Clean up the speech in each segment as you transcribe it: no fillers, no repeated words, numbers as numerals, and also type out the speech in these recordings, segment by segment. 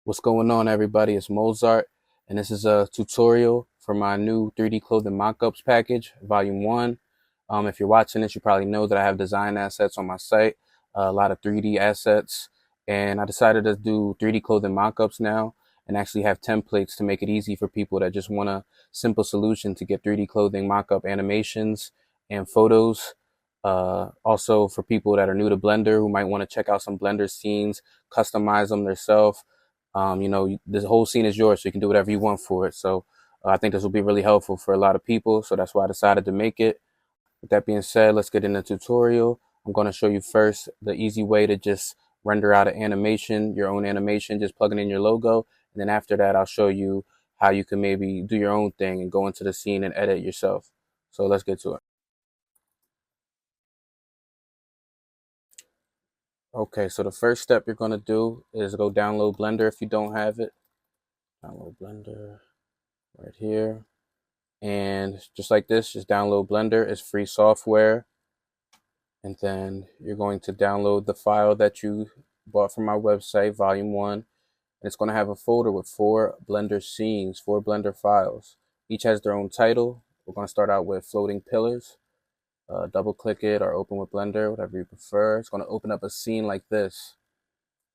What's going on, everybody? It's Mozart, and this is a tutorial for my new 3D Clothing Mockups package, Volume 1. If you're watching this, you probably know that I have design assets on my site, a lot of 3D assets, and I decided to do 3D Clothing Mockups now and actually have templates to make it easy for people that just want a simple solution to get 3D clothing mockup animations and photos. Also, for people that are new to Blender who might want to check out some Blender scenes, customize them themselves. This whole scene is yours, so you can do whatever you want for it. So I think this will be really helpful for a lot of people. So that's why I decided to make it. With that being said, let's get into the tutorial. I'm going to show you first the easy way to just render out an animation, your own animation, just plugging in your logo. And then after that, I'll show you how you can maybe do your own thing and go into the scene and edit yourself. So let's get to it. Okay, so the first step you're going to do is go download Blender if you don't have it. Download Blender right here. And just like this, just download Blender. It's free software. And then you're going to download the file that you bought from my website, Volume 1. And it's going to have a folder with 4 Blender scenes, 4 Blender files. Each has their own title. We're going to start out with Floating Pillars. Double click it or open with Blender, whatever you prefer. It's going to open up a scene like this.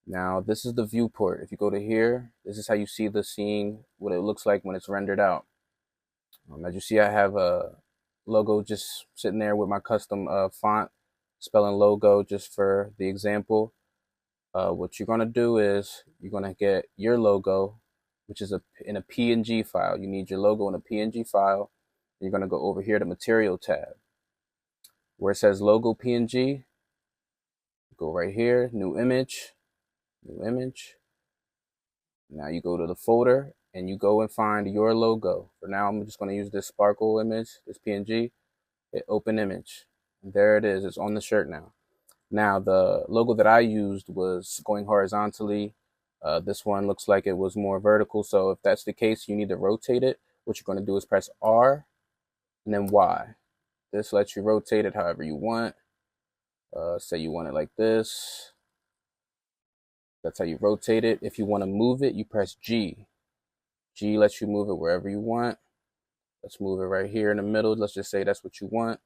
Now, this is the viewport. If you go to here, this is how you see the scene, what it looks like when it's rendered out. As you see, I have a logo just sitting there with my custom font, spelling logo just for the example. What you're going to do is you're going to get your logo, which is in a PNG file. You need your logo in a PNG file. You're going to go over here to Material tab. Where it says Logo PNG, go right here, New Image, New Image. Now you go to the folder and you go and find your logo. For now, I'm just going to use this sparkle image, this PNG. Hit open image. And there it is. It's on the shirt now. Now, the logo that I used was going horizontally. This one looks like it was more vertical. So if that's the case, you need to rotate it. What you're going to do is press R and then Y. This lets you rotate it however you want. Say you want it like this. That's how you rotate it. If you want to move it, you press G. G lets you move it wherever you want. Let's move it right here in the middle. Let's just say that's what you want.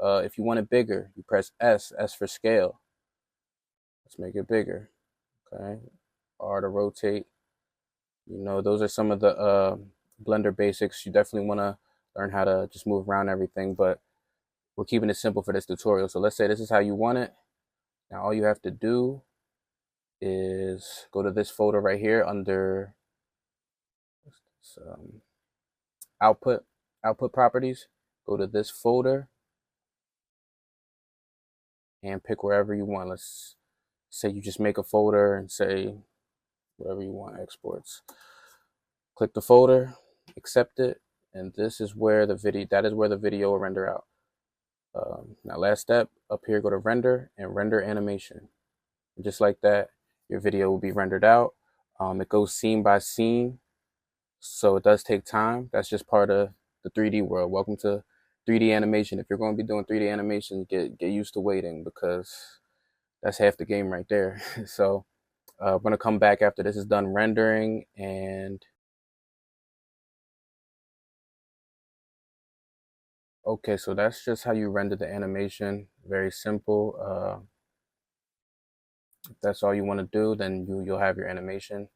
If you want it bigger, you press S. S for scale. Let's make it bigger. Okay. R to rotate. Those are some of the Blender basics. You definitely want to learn how to just move around everything, but we're keeping it simple for this tutorial. So let's say this is how you want it. Now all you have to do is go to this folder right here under output properties. Go to this folder and pick wherever you want. Let's say you just make a folder and say whatever you want, exports. Click the folder, accept it, and this is where the video will render out. Now last step, up here go to render and render animation. And just like that, your video will be rendered out. It goes scene by scene, so it does take time. That's just part of the 3D world. Welcome to 3D animation. If you're going to be doing 3D animation, get used to waiting, because that's half the game right there. So I'm going to come back after this is done rendering, and okay, so that's just how you render the animation. Very simple. If that's all you want to do, then you'll have your animation.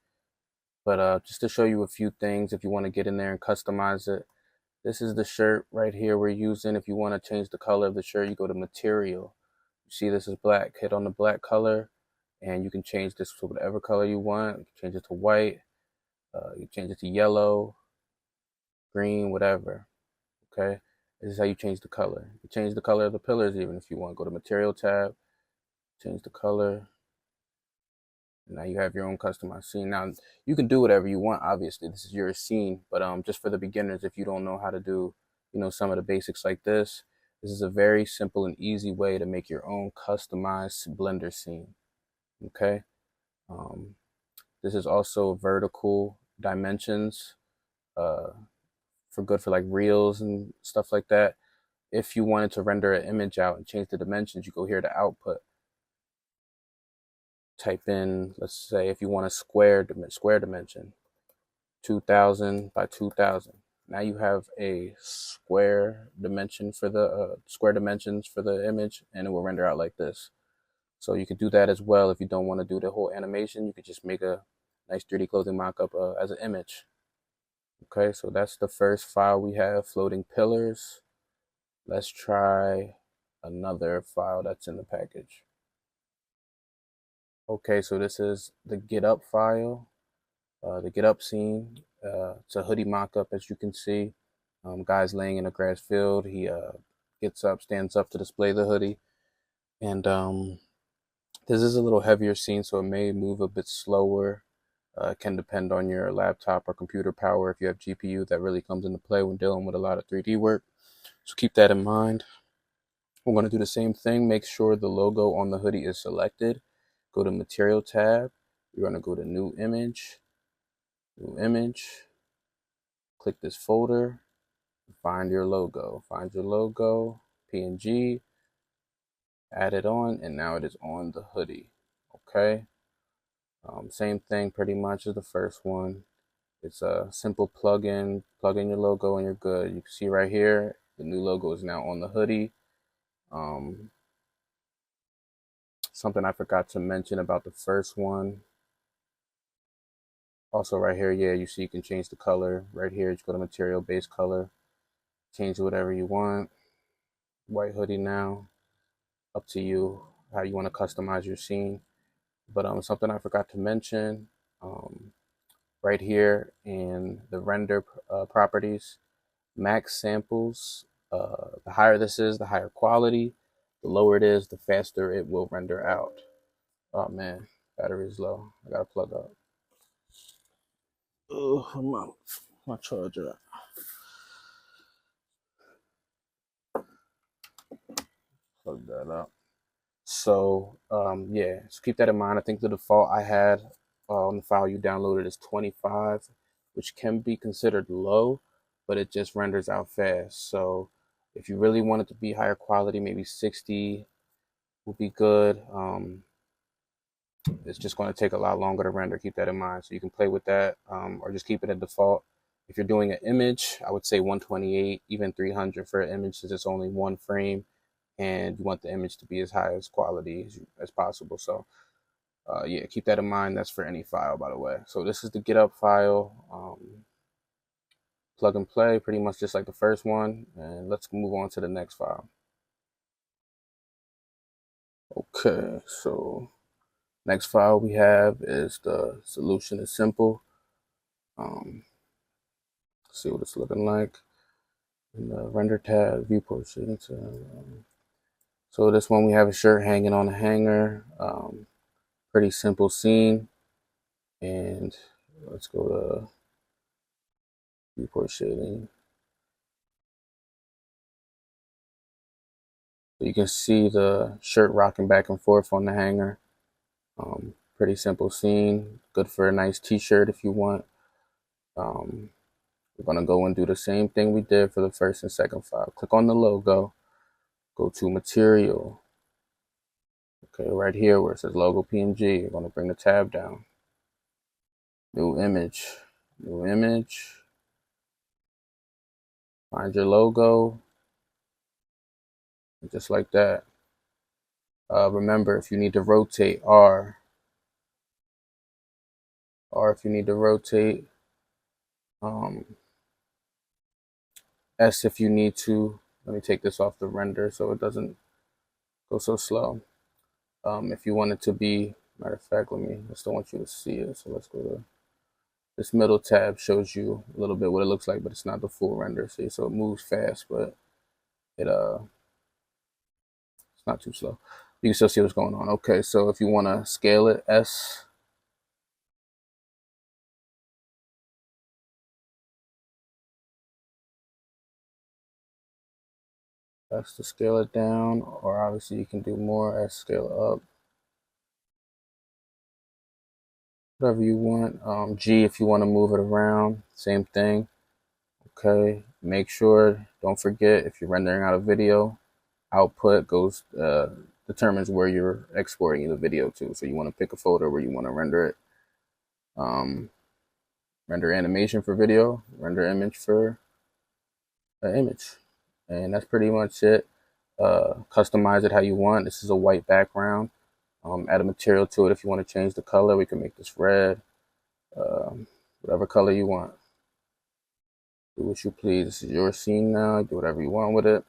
But just to show you a few things, if you want to get in there and customize it, this is the shirt right here we're using. If you want to change the color of the shirt, you go to Material. You see this is black. Hit on the black color, and you can change this to whatever color you want. You can change it to white. You change it to yellow, green, whatever. Okay, this is how you change the color. You change the color of the pillars even if you want. Go to Material tab, change the color. Now you have your own customized scene. Now you can do whatever you want. Obviously, this is your scene, but just for the beginners, if you don't know how to do, some of the basics like this is a very simple and easy way to make your own customized Blender scene. Okay. This is also vertical dimensions, for good for like reels and stuff like that. If you wanted to render an image out and change the dimensions, you go here to output. type in, let's say if you want a square dimension, 2000 by 2000. Now you have a square dimension for the square dimensions for the image, and it will render out like this. So you could do that as well. If you don't want to do the whole animation, you could just make a nice 3D clothing mockup as an image. Okay, so that's the first file we have, floating pillars. Let's try another file that's in the package. Okay, so this is the get up file, the get up scene. It's a hoodie mockup, as you can see. Guy's laying in a grass field. He gets up, stands up to display the hoodie. And this is a little heavier scene, so it may move a bit slower. It can depend on your laptop or computer power. If you have GPU, that really comes into play when dealing with a lot of 3D work. So keep that in mind. We're going to do the same thing. Make sure the logo on the hoodie is selected. Go to Material tab. You're going to go to New Image. New Image. Click this folder. Find your logo. Find your logo. PNG. Add it on, and now it is on the hoodie. Okay. Same thing pretty much as the first one. It's a simple plug-in. Plug in your logo and you're good. You can see right here, the new logo is now on the hoodie. Something I forgot to mention about the first one. Also right here, yeah, you see you can change the color. Right here, just go to material, base color. Change it whatever you want. White hoodie now. Up to you how you want to customize your scene. But something I forgot to mention, right here in the render properties, max samples. The higher this is, the higher quality. The lower it is, the faster it will render out. Oh man, battery's low. I gotta plug up. Oh, my charger. Plug that up. So yeah, so keep that in mind. I think the default I had on the file you downloaded is 25, which can be considered low, but it just renders out fast. So if you really want it to be higher quality, maybe 60 will be good. It's just going to take a lot longer to render. Keep that in mind. So you can play with that, or just keep it at default. If you're doing an image, I would say 128, even 300 for an image, since it's only one frame, and you want the image to be as high as quality as possible. So yeah, keep that in mind. That's for any file, by the way. So this is the get up file. Plug and play, pretty much just like the first one. And let's move on to the next file. Okay, so next file we have is the solution is simple. See what it's looking like in the render tab, viewport shading. So this one we have a shirt hanging on a hanger. Pretty simple scene. And let's go to viewport shading. So you can see the shirt rocking back and forth on the hanger. Pretty simple scene. Good for a nice t-shirt if you want. We're going to go and do the same thing we did for the first and second file. Click on the logo. Go to Material. Okay, right here where it says Logo PNG, you're going to bring the tab down. New Image. New Image. Find your logo. And just like that. Remember, if you need to rotate, R if you need to rotate. S if you need to. Let me take this off the render so it doesn't go so slow. If you want it to be, matter of fact, I still want you to see it. So let's go to this middle tab, shows you a little bit what it looks like, but it's not the full render. See, so it moves fast, but it's not too slow. You can still see what's going on. Okay, so if you want to scale it, S. S to scale it down, or obviously you can do more, S scale up. Whatever you want. G if you want to move it around, same thing. Okay, make sure, don't forget, if you're rendering out a video, output goes, the determines where you're exporting the video to. So you want to pick a folder where you want to render it. Render animation for video, render image for an image. And that's pretty much it. Customize it how you want. This is a white background. Add a material to it if you want to change the color. We can make this red, whatever color you want. Do what you please. This is your scene now. Do whatever you want with it.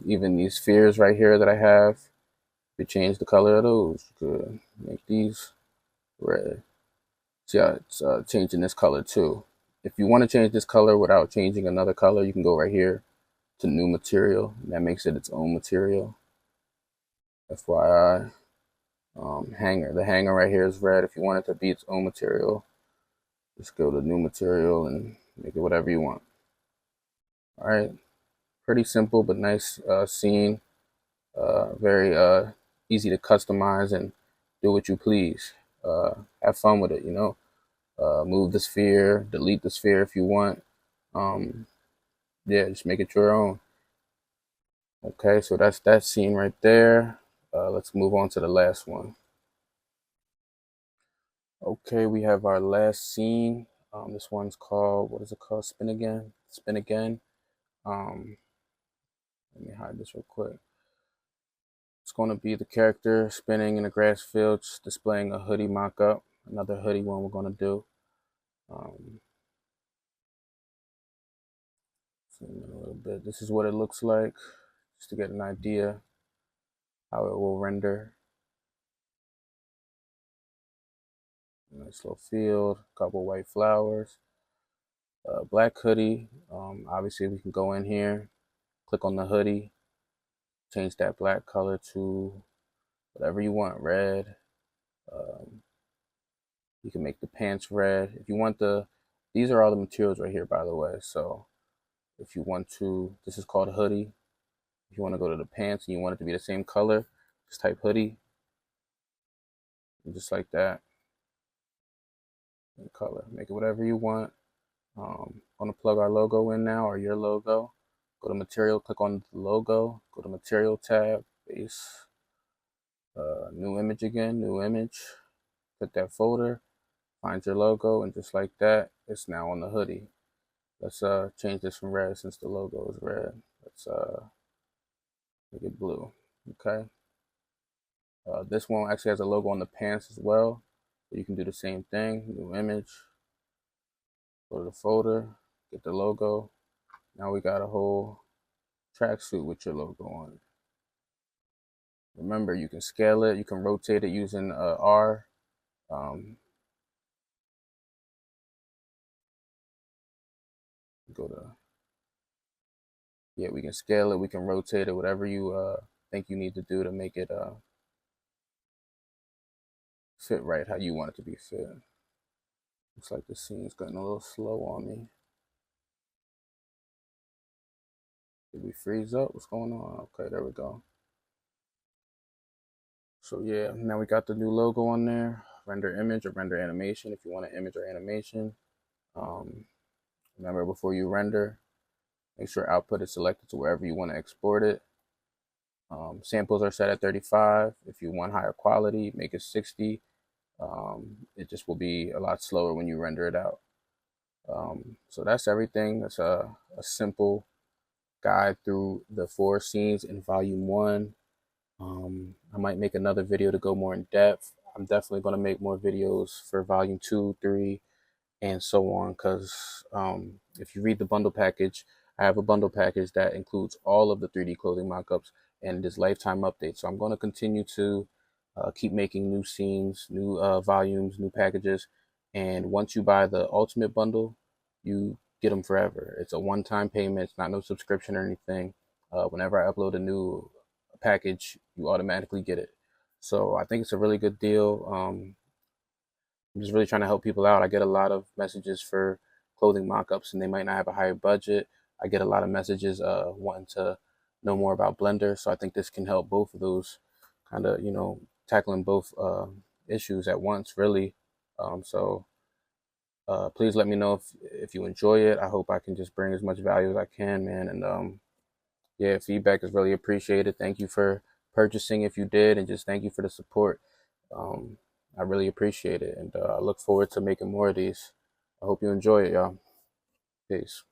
Even these spheres right here that I have, you change the color of those. You could make these red. See how it's changing this color too. If you want to change this color without changing another color, you can go right here to new material. And that makes it its own material. FYI. Hanger. The hanger right here is red. If you want it to be its own material, just go to new material and make it whatever you want. All right. Pretty simple but nice scene. Very easy to customize and do what you please. Have fun with it, you know. Move the sphere, delete the sphere if you want. Yeah, just make it your own. Okay, so that's that scene right there. Let's move on to the last one. Okay, we have our last scene. This one's called, what is it called? Spin Again. Spin Again. Let me hide this real quick. It's going to be the character spinning in a grass field, just displaying a hoodie mock-up. Another hoodie one we're going to do. Zoom in a little bit. This is what it looks like, just to get an idea how it will render. Nice little field, couple white flowers, black hoodie. Obviously, we can go in here, click on the hoodie, change that black color to whatever you want, red. You can make the pants red. If you want these are all the materials right here, by the way. So if you want to, this is called a hoodie. If you want to go to the pants and you want it to be the same color, just type hoodie. And just like that. And color. Make it whatever you want. I'm going to plug our logo in now, or your logo. Go to material, click on the logo, go to material tab, base, new image again, new image. Click that folder, find your logo, and just like that, it's now on the hoodie. Let's change this from red since the logo is red. Let's make it blue. Okay. This one actually has a logo on the pants as well. So you can do the same thing. New image. Go to the folder, get the logo. Now we got a whole tracksuit with your logo on it. Remember, you can scale it, you can rotate it using R. Yeah, we can scale it, we can rotate it, whatever you think you need to do to make it fit right how you want it to be fit. Looks like the scene's getting a little slow on me. Did we freeze up? What's going on? Okay, there we go. So yeah, now we got the new logo on there. Render image or render animation if you want an image or animation. Remember, before you render, make sure output is selected to wherever you want to export it. Samples are set at 35. If you want higher quality, make it 60. It just will be a lot slower when you render it out. So that's everything. That's a simple guide through the 4 scenes in volume 1. I might make another video to go more in depth. I'm definitely going to make more videos for volume 2, 3, and so on, because if you read the bundle package, I have a bundle package that includes all of the 3D clothing mockups and this lifetime update. So I'm going to continue to keep making new scenes, new volumes, new packages. And once you buy the ultimate bundle, you get them forever. It's a one-time payment. It's not no subscription or anything. Whenever I upload a new package, you automatically get it. So I think it's a really good deal. I'm just really trying to help people out. I get a lot of messages for clothing mockups, and they might not have a higher budget. I get a lot of messages wanting to know more about Blender. So I think this can help both of those, kind of, you know, tackling both issues at once, really. So please let me know if you enjoy it. I hope I can just bring as much value as I can, man. And yeah, feedback is really appreciated. Thank you for purchasing if you did, and just thank you for the support. Um, I really appreciate it, and I look forward to making more of these. I hope you enjoy it, y'all. Peace.